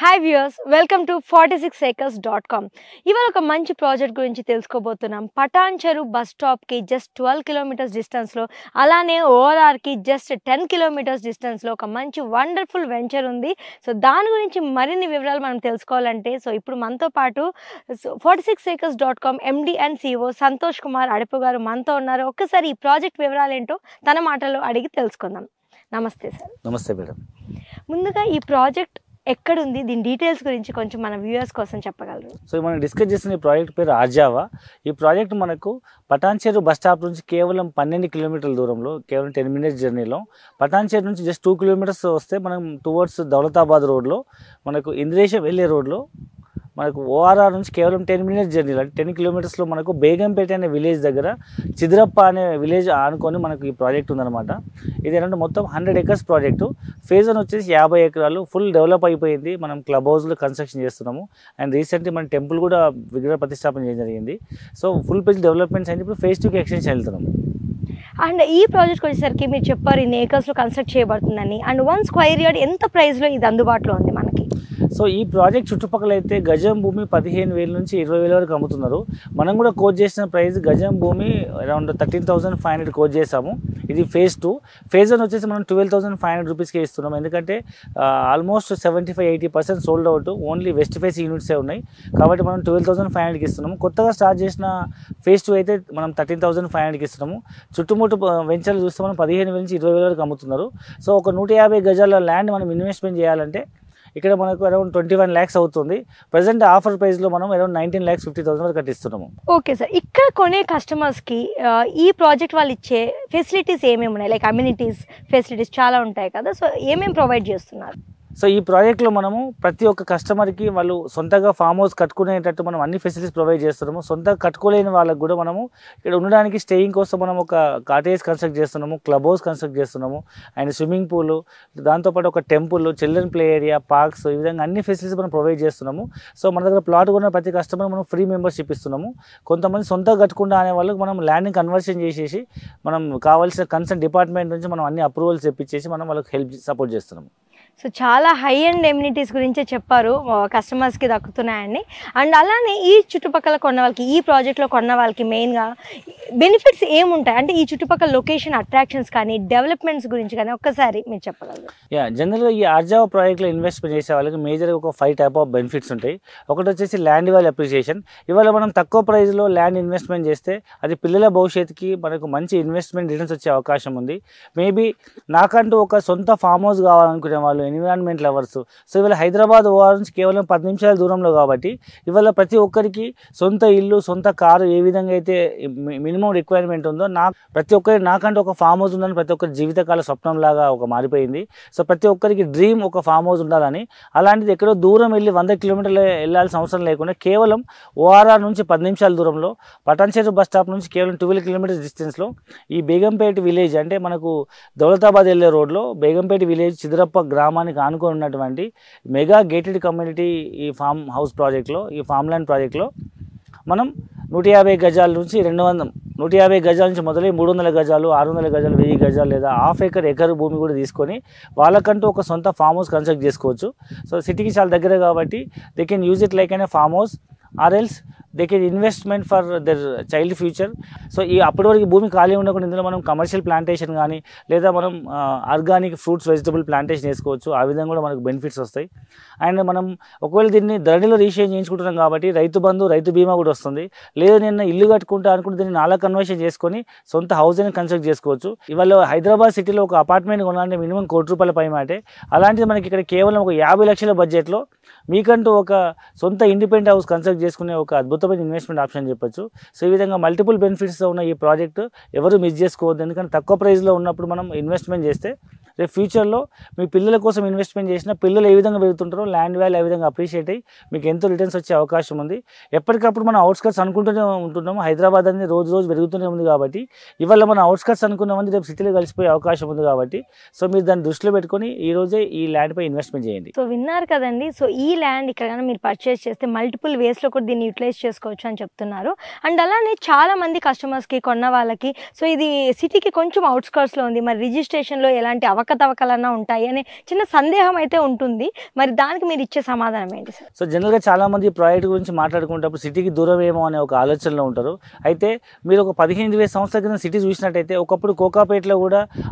Hi viewers, welcome to 46acres.com. ఇవాళ ఒక మంచి ప్రాజెక్ట్ గురించి తెలుసుకోబోతున్నాం. పటాన్ చెరు బస్ స్టాప్కి జస్ట్ 12 కిలోమీటర్స్ డిస్టెన్స్లో, అలానే ఓఆర్ఆర్కి జస్ట్ 10 కిలోమీటర్స్ డిస్టెన్స్లో ఒక మంచి వండర్ఫుల్ వెంచర్ ఉంది. సో దాని గురించి మరిన్ని వివరాలు మనం తెలుసుకోవాలంటే ఇప్పుడు మనతో పాటు 46acres.com MD and CEO Santosh Kumar Adapu గారు మనతో ఉన్నారు. ఒక్కసారి ఈ ప్రాజెక్ట్ వివరాలు ఏంటో తన మాటల్లో అడిగి తెలుసుకుందాం. నమస్తే సార్. నమస్తే మేడం. ముందుగా ఈ ప్రాజెక్ట్ ఎక్కడుంది, దీని డీటెయిల్స్ గురించి కొంచెం మన వ్యూయర్స్ కోసం చెప్పగలరు? సో మనం డిస్కస్ చేసిన ఈ ప్రాజెక్ట్ పేరు ఆర్జావా. ఈ ప్రాజెక్ట్ మనకు పటాన్ చెరు బస్ స్టాప్ నుంచి కేవలం 12 కిలోమీటర్ల దూరంలో, కేవలం 10 మినిట్స్ జర్నీలో. పటాన్ చెరు నుంచి జస్ట్ 2 కిలోమీటర్స్ వస్తే మనం టువర్డ్స్ దౌలతాబాద్ రోడ్లో, మనకు ఇంద్రేశం వెళ్ళే రోడ్లో, మనకు ఓఆర్ఆర్ నుంచి కేవలం 10 మినిట్స్ జర్నీలో, అంటే 10 కిలోమీటర్స్లో మనకు బేగంపేట అనే విలేజ్ దగ్గర చిద్రప్ప అనే విలేజ్ ఆనుకొని మనకు ఈ ప్రాజెక్ట్ ఉందన్నమాట. ఇది ఏంటంటే మొత్తం 100 ఎకర్స్ ప్రాజెక్టు. ఫేజ్ 1 వచ్చేసి 50 ఎకరాలు ఫుల్ డెవలప్ అయిపోయింది. మనం క్లబ్ హౌస్లో కన్స్ట్రక్షన్ చేస్తున్నాము. అండ్ రీసెంట్లీ మన టెంపుల్ కూడా విగ్రహ ప్రతిష్టాపన చేయడం జరిగింది. సో ఫుల్ పేజ్ డెవలప్మెంట్స్ అయితే ఇప్పుడు ఫేజ్ 2కి ఎక్స్టెన్షన్ వెళ్తున్నాము. అండ్ ఈ ప్రాజెక్ట్ వచ్చేసరికి మీరు చెప్పారు ఇన్ని ఏకర్స్లో కన్స్ట్రక్ట్ చేయబడుతుందని. అండ్ 1 స్క్వేర్ యార్డ్ ఎంత ప్రైస్లో ఇది అందుబాటులో ఉంది మనకి? సో ఈ ప్రాజెక్ట్ చుట్టుపక్కల అయితే గజం భూమి 15,000 నుంచి 20,000 వరకు అమ్ముతున్నారు. మనం కూడా కోట్ చేసిన ప్రైస్ గజం భూమి అరౌండ్ 13,500 కోట్ చేసాము. ఇది ఫేజ్ 2. ఫేజ్ 1 వచ్చేసి మనం 12,500 రూపీస్కే ఇస్తున్నాం. ఎందుకంటే almost 75-80% sold out. Only west face యూనిట్సే ఉన్నాయి కాబట్టి మనం 12,500కి ఇస్తున్నాము. కొత్తగా స్టార్ట్ చేసిన ఫేజ్ 2 అయితే మనం 13,500కి ఇస్తున్నాము. చుట్టుముట్టు వెంచర్లు చూస్తే మనం 15,000 నుంచి 20,000 వరకు అమ్ముతున్నారు. సో ఒక 150 గజాల ల్యాండ్ మనం ఇన్వెస్ట్మెంట్ చేయాలంటే ఇక్కడ మనకు అరౌండ్ 21 lakhs అవుతుంది. ప్రజెంట్ ఆఫర్ ప్రైస్లో మనం అరౌండ్ 19,50,000 వరకు కట్టిస్తున్నాము. ఓకే సార్, ఇక్కడ కొనే కస్టమర్స్కి ఈ ప్రాజెక్ట్ వాళ్ళు ఇచ్చే ఫెసిలిటీస్ ఏమేమి ఉన్నాయి? లైక్ అమ్యూనిటీస్ ఫెసిలిటీస్ చాలా ఉంటాయి కదా, సో ఏమేమి ప్రొవైడ్ చేస్తున్నారు? సో ఈ ప్రాజెక్ట్లో మనము ప్రతి ఒక్క కస్టమర్కి వాళ్ళు సొంతగా ఫామ్ హౌస్ కట్టుకునేటట్టు మనం అన్ని ఫెసిలిటీస్ ప్రొవైడ్ చేస్తున్నాము. సొంతగా కట్టుకోలేని వాళ్ళకి కూడా మనము ఇక్కడ ఉండడానికి స్టేయింగ్ కోసం మనం ఒక కాటేజ్ కన్స్ట్రక్ట్ చేస్తున్నాము, క్లబ్ హౌస్ కన్స్ట్రక్ట్ చేస్తున్నాము, అండ్ స్విమ్మింగ్ పూల్, దాంతోపాటు ఒక temple, children play area, parks, ఈ విధంగా అన్ని ఫెసిలిటీస్ మనం ప్రొవైడ్ చేస్తున్నాము. సో మన దగ్గర ప్లాట్ కొన్న ప్రతి కస్టమర్ మనం ఫ్రీ మెంబర్షిప్ ఇస్తున్నాము. కొంతమంది సొంతగా కట్టుకుంటా అనే వాళ్ళకి మనం ల్యాండ్ని కన్వర్షన్ చేసేసి మనం కావాల్సిన కన్సర్న్ డిపార్ట్మెంట్ నుంచి మనం అన్ని అప్రూవల్స్ తెప్పించేసి మనం వాళ్ళకి సపోర్ట్ చేస్తున్నాము. సో చాలా హై అండ్ ఎమ్యూనిటీస్ గురించే చెప్పారు, కస్టమర్స్కి దక్కుతున్నాయండి. అండ్ అలానే ఈ చుట్టుపక్కల కొన్న వాళ్ళకి, ఈ ప్రాజెక్ట్లో కొన్న వాళ్ళకి మెయిన్గా బెనిఫిట్స్ ఏముంటాయి? అంటే ఈ చుట్టుపక్కల లొకేషన్ అట్రాక్షన్స్ కానీ డెవలప్మెంట్స్ గురించి కానీ ఒక్కసారి మీరు చెప్పగలరు? జనరల్గా ఈ ఆర్జావా ప్రాజెక్ట్లో ఇన్వెస్ట్మెంట్ చేసే వాళ్ళకి మేజర్గా ఒక 5 టైప్ ఆఫ్ బెనిఫిట్స్ ఉంటాయి. ఒకటి వచ్చేసి ల్యాండ్ వాల్యూ అప్రిషియేషన్. ఇవాళ మనం తక్కువ ప్రైస్లో ల్యాండ్ ఇన్వెస్ట్మెంట్ చేస్తే అది పిల్లల భవిష్యత్తుకి మనకు మంచి ఇన్వెస్ట్మెంట్ రిటర్న్స్ వచ్చే అవకాశం ఉంది. మేబీ నాకంటూ ఒక సొంత ఫామ్ హౌస్ కావాలనుకునే వాళ్ళు, ఎన్విరాన్మెంట్ లవర్స్. సో ఇవాళ హైదరాబాద్ ఓఆర్ నుంచి కేవలం 10 నిమిషాల దూరంలో కాబట్టి ఇవాళ ప్రతి ఒక్కరికి సొంత ఇల్లు, సొంత కారు ఏ విధంగా అయితే మినిమం రిక్వైర్మెంట్ ఉందో, ప్రతి ఒక్కరికి నాకంటూ ఒక ఫామ్ హౌస్ ఉందని ప్రతి ఒక్కరి జీవితకాల స్వప్నం లాగా ఒక మారిపోయింది. సో ప్రతి ఒక్కరికి డ్రీమ్ ఒక ఫామ్ హౌస్ ఉండాలని. అలాంటిది ఎక్కడో దూరం వెళ్ళి 100 కిలోమీటర్లు వెళ్ళాల్సిన అవసరం లేకుండా కేవలం ఓఆర్ఆర్ నుంచి 10 నిమిషాల దూరంలో, పటాన్ చెరు బస్ స్టాప్ నుంచి కేవలం 12 కిలోమీటర్స్ డిస్టెన్స్లో ఈ బేగంపేట విలేజ్, అంటే మనకు దౌలతాబాద్ వెళ్ళే రోడ్లో బేగంపేట విలేజ్ చిద్రప్ప గ్రామానికి ఆనుకొని ఉన్నటువంటి మెగా గేటెడ్ కమ్యూనిటీ ఈ ఫామ్ హౌస్ ప్రాజెక్ట్లో, ఈ ఫామ్ ల్యాండ్ ప్రాజెక్ట్లో మనం 150 గజాల నుంచి 150 గజాల నుంచి మొదలై 300 గజాలు, 600 గజాలు, 1000 గజాలు లేదా హాఫ్ ఎకర్ భూమి కూడా తీసుకొని వాళ్ళకంటూ ఒక సొంత ఫామ్ హౌస్ కన్స్ట్రక్ట్ చేసుకోవచ్చు. సో సిటీకి చాలా దగ్గర కాబట్టి they can use it like అనే farm house or else they can investment for their child future. So ఈ అప్పటి వరకు భూమి ఖాళీ ఉండకుండా ఇందులో మనం కమర్షియల్ ప్లాంటేషన్ కానీ లేదా మనం ఆర్గానిక్ ఫ్రూట్స్, వెజిటబుల్ ప్లాంటేషన్ వేసుకోవచ్చు. ఆ విధంగా కూడా మనకు బెనిఫిట్స్ వస్తాయి. అండ్ మనం ఒకవేళ దీన్ని ధరణిలో రిజిస్ట్రేషన్ చేయించుకుంటున్నాం కాబట్టి రైతు బంధు, రైతు బీమా కూడా వస్తుంది. లేదా నేను ఇల్లు కట్టుకుంటా అనుకుంటే దీన్ని నాలా కన్వర్షన్ చేసుకొని సొంత హౌస్ అని కన్స్ట్రక్ట్ చేసుకోవచ్చు. ఇవాళ హైదరాబాద్ సిటీలో ఒక అపార్ట్మెంట్ కొనాలంటే మినిమం ₹1,00,00,000 పై మాటే. అలాంటిది మనకి ఇక్కడ కేవలం ఒక 50 లక్షల బడ్జెట్లో మీకంటూ ఒక సొంత ఇండిపెండెంట్ హౌస్ కన్స్ట్రక్ట్ చేసుకునే ఒక అద్భుతమైన ఇన్వెస్ట్మెంట్ ఆప్షన్ చెప్పొచ్చు. సో ఈ విధంగా మల్టిపుల్ బెనిఫిట్స్తో ఉన్న ఈ ప్రాజెక్టు ఎవరు మిస్ చేసుకోవద్దు. ఎందుకంటే తక్కువ ప్రైస్లో ఉన్నప్పుడు మనం ఇన్వెస్ట్మెంట్ చేస్తే రేపు ఫ్యూచర్లో మీ పిల్లల కోసం ఇన్వెస్ట్మెంట్ చేసిన పిల్లలు ఏ విధంగా పెరుగుతుంటారో ల్యాండ్ వాల్యూ ఏ విధంగా అప్రిషియేట్ అయ్యి మీకు ఎంతో రిటర్న్స్ వచ్చే అవకాశం ఉంది. ఎప్పటికప్పుడు మనం అవుట్స్కట్స్ అనుకుంటూనే ఉంటున్నాము. హైదరాబాద్ అనేది రోజు రోజు పెరుగుతూనే ఉంది కాబట్టి ఇవాళ మన అవుట్స్కట్స్ అనుకున్నామని రేపు సిటీలో కలిసిపోయే అవకాశం ఉంది కాబట్టి సో మీరు దాన్ని దృష్టిలో పెట్టుకొని ఈ రోజే ఈ ల్యాండ్పై ఇన్వెస్ట్మెంట్ చేయండి. సో విన్నారు కదండి. సో ఈ ల్యాండ్ ఇక్కడ కానీ మీరు పర్చేస్ చేస్తే మల్టిపుల్ వేస్లో కూడా దీన్ని యూటిలైజ్ చేసుకోవచ్చు అని చెప్తున్నారు. అండ్ అలానే చాలామంది కస్టమర్స్కి, కొన్న వాళ్ళకి సో ఇది సిటీకి కొంచెం అవుట్స్కట్స్లో ఉంది, మరి రిజిస్ట్రేషన్లో ఎలాంటి అవకాశం అవకతవకలన్నా ఉంటాయి అనే చిన్న సందేహం అయితే ఉంటుంది. మరి దానికి మీరు ఇచ్చే సమాధానం ఏంటి సార్? సో జనరల్గా చాలామంది ఈ ప్రాజెక్ట్ గురించి మాట్లాడుకునేటప్పుడు సిటీకి దూరం ఏమో అనే ఒక ఆలోచనలో ఉంటారు. అయితే మీరు ఒక 15-20 సంవత్సరాల క్రితం సిటీ చూసినట్టయితే ఒకప్పుడు కోకాపేటలో కూడా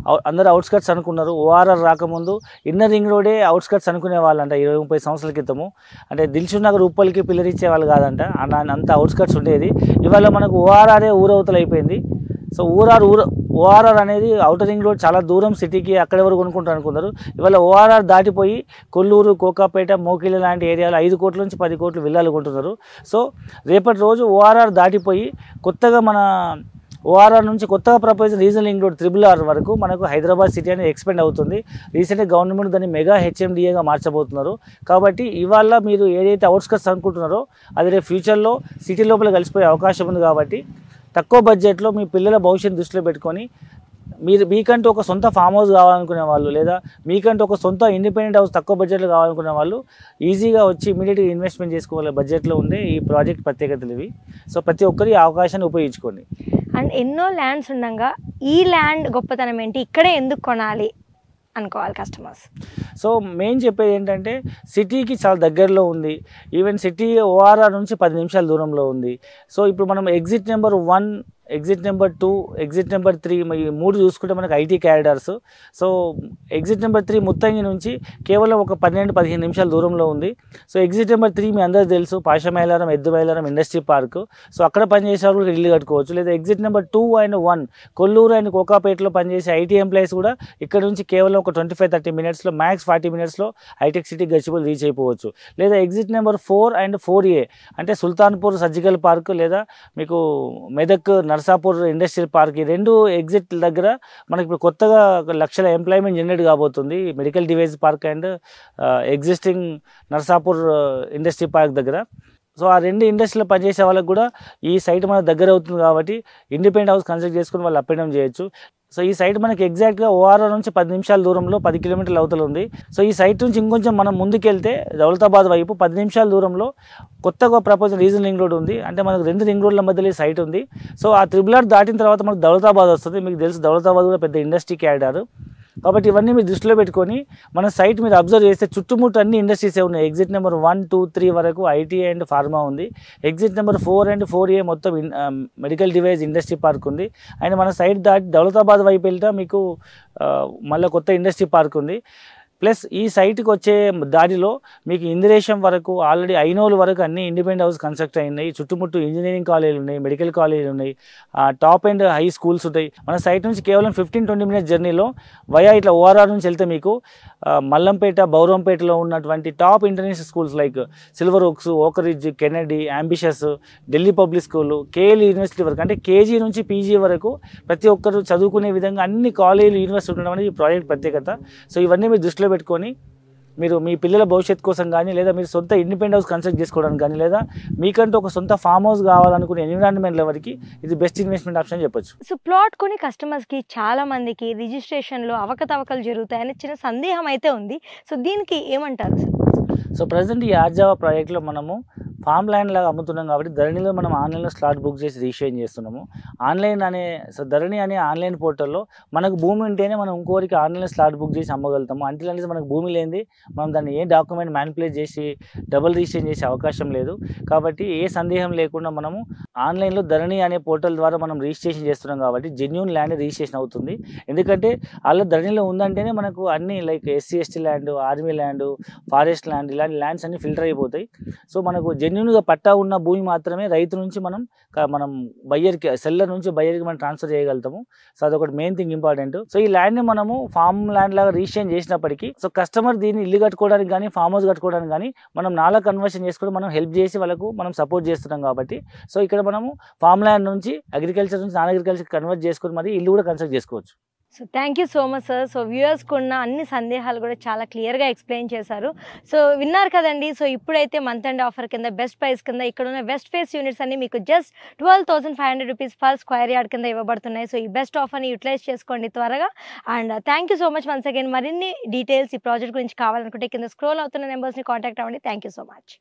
అందరూ అవుట్స్కట్స్ అనుకున్నారు. ఓఆర్ఆర్ రాకముందు ఇన్నర్ రింగ్ రోడే అవుట్స్కట్స్ అనుకునే వాళ్ళంట 20-30 సంవత్సరాల క్రితము. అంటే దిల్సుఖ్ నగర్ ఉప్పల్కి పిల్లరిచ్చే వాళ్ళు కాదంట, అంత అవుట్స్కట్స్ ఉండేది. ఇవాళ మనకు ఓఆర్ఆరే ఊరవతలు అయిపోయింది. సో ఓఆర్ఆర్ అనేది అవుటర్ రింగ్ రోడ్ చాలా దూరం సిటీకి, అక్కడి వరకు కొనుక్కుంటారు అనుకున్నారు. ఇవాళ ఓఆర్ఆర్ దాటిపోయి కొల్లూరు, కోకాపేట, మోకిలి లాంటి ఏరియాలో 5 కోట్ల నుంచి 10 కోట్లు విల్లాలు కొంటున్నారు. సో రేపటి రోజు ఓఆర్ఆర్ దాటిపోయి కొత్తగా మన ఓఆర్ఆర్ నుంచి కొత్తగా propose regional ring road RRR వరకు మనకు హైదరాబాద్ సిటీ అనేది ఎక్స్పెండ్ అవుతుంది. రీసెంట్గా గవర్నమెంట్ దాన్ని మెగా HMDAగా మార్చబోతున్నారు. కాబట్టి ఇవాళ మీరు ఏదైతే అవుట్స్కట్స్ అనుకుంటున్నారో అది రేపు ఫ్యూచర్లో సిటీ లోపల కలిసిపోయే అవకాశం ఉంది. కాబట్టి తక్కువ బడ్జెట్లో మీ పిల్లల భవిష్యత్తు దృష్టిలో పెట్టుకొని మీకంటూ ఒక సొంత ఫామ్ హౌస్ కావాలనుకునే వాళ్ళు, లేదా మీకంటూ ఒక సొంత ఇండిపెండెంట్ హౌస్ తక్కువ బడ్జెట్లో కావాలనుకునే వాళ్ళు ఈజీగా వచ్చి ఇమీడియట్గా ఇన్వెస్ట్మెంట్ చేసుకోవాలి. బడ్జెట్లో ఉండే ఈ ప్రాజెక్ట్ ప్రత్యేకతలు ఇవి. సో ప్రతి ఒక్కరు ఈ అవకాశాన్ని ఉపయోగించుకోండి. అండ్ ఎన్నో ల్యాండ్స్ ఉండగా ఈ ల్యాండ్ గొప్పతనం ఏంటి, ఇక్కడే ఎందుకు కొనాలి అనుకోవాలి కస్టమర్స్? సో మెయిన్ చెప్పేది ఏంటంటే సిటీకి చాలా దగ్గరలో ఉంది. ఈవెన్ సిటీ ఓఆర్ఆర్ నుంచి 10 నిమిషాల దూరంలో ఉంది. సో ఇప్పుడు మనం exit number 1, exit number 2, exit number 3 ఈ 3 చూసుకుంటే మనకు IT corridors. So exit number 3 Muthangi నుంచి కేవలం ఒక 12-15 నిమిషాల దూరంలో ఉంది. సో ఎగ్జిట్ నెంబర్ 3 మీ అందరికీ తెలుసు, Pashamylaram, Eddumylaram industry park. So అక్కడ పనిచేసే వాళ్ళు ఇల్లు కట్టుకోవచ్చు. లేదా exit number 2 and 1 Kollur and కోకాపేటలో పనిచేసే ఐటీ ఎంప్లాయీస్ కూడా ఇక్కడ నుంచి కేవలం ఒక 25-30 మినిట్స్లో, మ్యాక్స్ 40 మినిట్స్లో హైటెక్ సిటీ గచ్చిబౌలి రీచ్ అయిపోవచ్చు. లేదా ఎగ్జిట్ నెంబర్ 4 అండ్ 4A అంటే సుల్తాన్పూర్ సర్జికల్ పార్క్, లేదా మీకు మెదక్ నర్సాపూర్ ఇండస్ట్రియల్ పార్క్, ఈ 2 ఎగ్జిట్ దగ్గర మనకి ఇప్పుడు కొత్తగా 1 లక్షల ఎంప్లాయ్మెంట్ జనరేట్ కాబోతుంది medical device park and existing Narsapur industry park దగ్గర. సో ఆ 2 ఇండస్ట్రీలో పనిచేసే వాళ్ళకి కూడా ఈ సైట్ మన దగ్గర అవుతుంది. కాబట్టి ఇండిపెండెంట్ హౌస్ కన్స్ట్రక్ట్ చేసుకుని వాళ్ళు అప్ అండ్ డౌన్ చేయొచ్చు. సో ఈ సైట్ మనకి ఎగ్జాక్ట్గా ఓఆర్ఆర్ నుంచి 10 నిమిషాల దూరంలో, 10 కిలోమీటర్ల అవతల ఉంది. సో ఈ సైట్ నుంచి ఇంకొంచెం మనం ముందుకెళ్తే దౌలతాబాద్ వైపు 10 నిమిషాల దూరంలో కొత్తగా ప్రపోజ్ రీజనల్ రింగ్ రోడ్ ఉంది. అంటే మనకు 2 రింగ్ రోడ్ల మధ్యలో ఈ సైట్ ఉంది. సో ఆ RRR దాటిన తర్వాత మనకు దౌలతాబాద్ వస్తుంది. మీకు తెలుసు దౌలతాబాద్ కూడా పెద్ద ఇండస్ట్రీ క్యారిడార్. కాబట్టి ఇవన్నీ మీరు దృష్టిలో పెట్టుకొని మన సైట్ మీరు అబ్జర్వ్ చేస్తే చుట్టుముట్టు అన్ని ఇండస్ట్రీసే ఉన్నాయి. ఎగ్జిట్ నెంబర్ 1, 2, 3 వరకు ఐటీ అండ్ ఫార్మా ఉంది. ఎగ్జిట్ నెంబర్ 4 అండ్ 4A మొత్తం మెడికల్ డివైస్ ఇండస్ట్రీ పార్క్ ఉంది. అండ్ మన సైట్ దాటి దౌలతాబాద్ వైపు వెళ్తే మీకు మళ్ళీ కొత్త ఇండస్ట్రీ పార్క్ ఉంది. ప్లస్ ఈ సైట్కి వచ్చే దారిలో మీకు ఇందిరేశం వరకు, ఆల్రెడీ ఐనోల్ వరకు అన్ని ఇండిపెండెంట్ హౌస్ కన్స్ట్రక్ట్ అయినాయి. చుట్టుముట్టు ఇంజనీరింగ్ కాలేజీలు ఉన్నాయి, మెడికల్ కాలేజీలు ఉన్నాయి, టాప్ అండ్ హై స్కూల్స్ ఉంటాయి. మన సైట్ నుంచి కేవలం 15-20 మినిట్స్ జర్నీలో వయా ఇట్లా ఓఆర్ఆర్ నుంచి వెళ్తే మీకు మల్లంపేట, బౌరంపేటలో ఉన్నటువంటి top international schools like Silver Oaks, Oakridge, Kennedy, ambitious, Delhi public school, KL university వరకు, అంటే కేజీ నుంచి పీజీ వరకు ప్రతి ఒక్కరు చదువుకునే విధంగా అన్ని కాలేజీలు, యూనివర్సిటీ ఉండడం అనేది ఈ ప్రాజెక్ట్ ప్రత్యేకత. సో ఇవన్నీ మీరు దృష్టిలో పెట్టుకొని మీరు మీ పిల్లల భవిష్యత్తు కోసం కానీ, లేదా మీరు సొంత ఇండిపెండెంట్ హౌస్ కన్స్ట్రక్ట్ చేసుకోవడానికి కానీ, లేదా మీకంటూ ఒక సొంత ఫామ్ హౌస్ కావాలనుకునే ఎన్విరాన్మెంట్ వరకు ఇది బెస్ట్ ఇన్వెస్ట్మెంట్ ఆప్షన్ చెప్పొచ్చు. సో ప్లాట్ కొని కస్టమర్స్కి చాలా మందికి రిజిస్ట్రేషన్లో అవకతవకలు జరుగుతాయని చిన్న సందేహం అయితే ఉంది. సో దీనికి ఏమంటారు సార్? సో ప్రజెంట్ ఈ ఆర్జావా ప్రాజెక్ట్లో మనము ఫామ్ ల్యాండ్ లాగా అమ్ముతున్నాం. కాబట్టి ధరణిలో మనం ఆన్లైన్లో స్లాట్ బుక్ చేసి రిజిస్ట్రేషన్ చేస్తున్నాము. సో ధరణి అనే ఆన్లైన్ పోర్టల్లో మనకు భూమి ఉంటేనే మనం ఇంకోరికి ఆన్లైన్లో స్లాట్ బుక్ చేసి అమ్మగలుగుతాము. అంటే మనకు భూమి లేనిది మనం దాన్ని ఏ డాక్యుమెంట్ మ్యానిపులేట్ చేసి డబుల్ రిజిస్ట్రేషన్ చేసే అవకాశం లేదు. కాబట్టి ఏ సందేహం లేకుండా మనము ఆన్లైన్లో ధరణి అనే పోర్టల్ ద్వారా మనం రిజిస్ట్రేషన్ చేస్తున్నాం. కాబట్టి జెన్యూన్ ల్యాండ్ రిజిస్ట్రేషన్ అవుతుంది. ఎందుకంటే అలా ధరణిలో ఉందంటేనే మనకు అన్ని like SC ST land, army land, forest land, ఇలాంటి ల్యాండ్స్ అన్ని ఫిల్టర్ అయిపోతాయి. సో మనకు జెన్యూన్గా పట్టా ఉన్న భూమి మాత్రమే రైతు నుంచి మనం బయ్యర్కి, సెల్లర్ నుంచి బయ్యర్కి మనం ట్రాన్స్ఫర్ చేయగలుగుతాము. సో అదొకటి మెయిన్ థింగ్ ఇంపార్టెంట్. సో ఈ ల్యాండ్ని మనము ఫామ్ ల్యాండ్ లాగా రిజిస్ట్రేషన్ చేసినప్పటికీ సో కస్టమర్ దీన్ని ఇల్లు కట్టుకోవడానికి కానీ, ఫామ్ హౌస్ కట్టుకోవడానికి కానీ మనం నాలా కన్వర్షన్ చేసుకుని మనం హెల్ప్ చేసి వాళ్ళకు మనం సపోర్ట్ చేస్తున్నాం. కాబట్టి సో ఇక్కడ మనము ఫామ్ ల్యాండ్ నుంచి అగ్రికల్చర్ నుంచి నాన్ అగ్రికల్చర్ కన్వర్ట్ చేసుకుని మరి ఇల్లు కూడా కన్స్ట్రక్ట్ చేసుకోవచ్చు. So thank you so much sir. So వ్యూయర్స్కి ఉన్న అన్ని సందేహాలు కూడా చాలా క్లియర్గా ఎక్స్ప్లెయిన్ చేశారు. సో విన్నారు కదండి. సో ఇప్పుడైతే మంత్ ఎండ్ ఆఫర్ కింద బెస్ట్ ప్రైస్ కింద ఇక్కడ ఉన్న వెస్ట్ ఫేస్ యూనిట్స్ అన్ని మీకు just 12,500 rupees per square yard కింద ఇవ్వబడుతున్నాయి. సో ఈ బెస్ట్ ఆఫర్ని యూటిలైజ్ చేసుకోండి త్వరగా. And thank you so much once again. మరిన్ని డీటెయిల్స్ ఈ ప్రాజెక్ట్ గురించి కావాలనుకుంటే కింద స్క్రోల్ అవుతున్న నెంబర్స్ని కాంటాక్ట్ అవ్వండి. Thank you so much.